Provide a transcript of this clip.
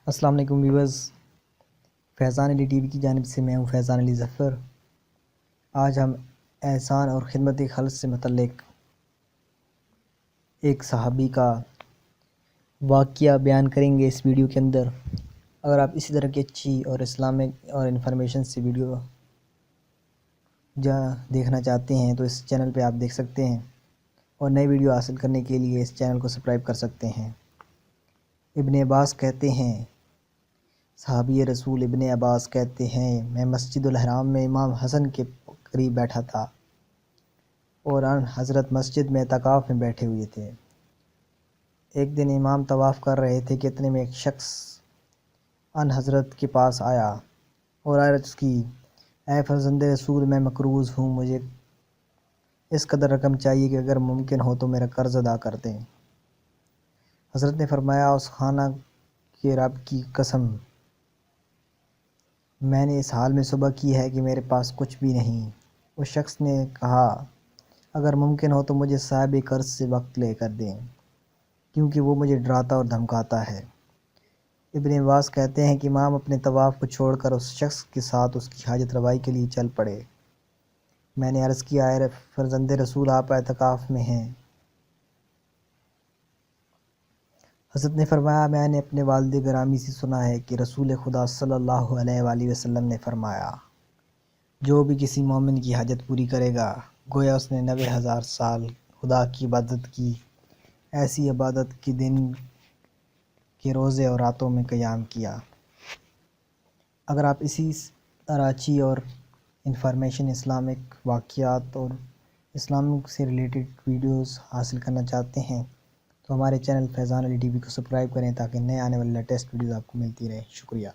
السلام علیکم ویورز، فیضان علی T V کی جانب سے میں ہوں فیضان علی ظفر۔ آج ہم احسان اور خدمت خلق سے متعلق ایک صحابی کا واقعہ بیان کریں گے اس ویڈیو کے اندر۔ اگر آپ اسی طرح کی اچھی اور اسلامک اور انفارمیشن سے ویڈیو دیکھنا چاہتے ہیں تو اس چینل پہ آپ دیکھ سکتے ہیں، اور نئی ویڈیو حاصل کرنے کے لیے اس چینل کو سبسکرائب کر سکتے ہیں۔ ابن عباس کہتے ہیں، صحابی رسول ابن عباس کہتے ہیں، میں مسجد الحرام میں امام حسن کے قریب بیٹھا تھا اور ان حضرت مسجد میں اعتکاف میں بیٹھے ہوئے تھے۔ ایک دن امام طواف کر رہے تھے کہ اتنے میں ایک شخص ان حضرت کے پاس آیا اور عرض کی، اے فرزند رسول، میں مقروض ہوں، مجھے اس قدر رقم چاہیے کہ اگر ممکن ہو تو میرا قرض ادا کر دیں۔ حضرت نے فرمایا، اس خانہ کے رب کی قسم، میں نے اس حال میں صبح کی ہے کہ میرے پاس کچھ بھی نہیں۔ اس شخص نے کہا، اگر ممکن ہو تو مجھے صاحب قرض سے وقت لے کر دیں، کیونکہ وہ مجھے ڈراتا اور دھمکاتا ہے۔ ابن عباس کہتے ہیں کہ امام اپنے طواف کو چھوڑ کر اس شخص کے ساتھ اس کی حاجت روائی کے لیے چل پڑے۔ میں نے عرض کیا، اے فرزند رسول، آپ اعتکاف میں ہیں؟ حضرت نے فرمایا، میں نے اپنے والد گرامی سے سنا ہے کہ رسول خدا صلی اللہ علیہ وآلہ وسلم نے فرمایا، جو بھی کسی مومن کی حاجت پوری کرے گا، گویا اس نے 90,000 سال خدا کی عبادت کی، ایسی عبادت کی دن کے روزے اور راتوں میں قیام کیا۔ اگر آپ اسی طرح اچھی اور انفارمیشن، اسلامک واقعات اور اسلامک سے ریلیٹڈ ویڈیوز حاصل کرنا چاہتے ہیں تو ہمارے چینل فیضان علی ٹی وی کو سبسکرائب کریں تاکہ نئے آنے والے لیٹسٹ ویڈیوز آپ کو ملتی رہیں۔ شکریہ۔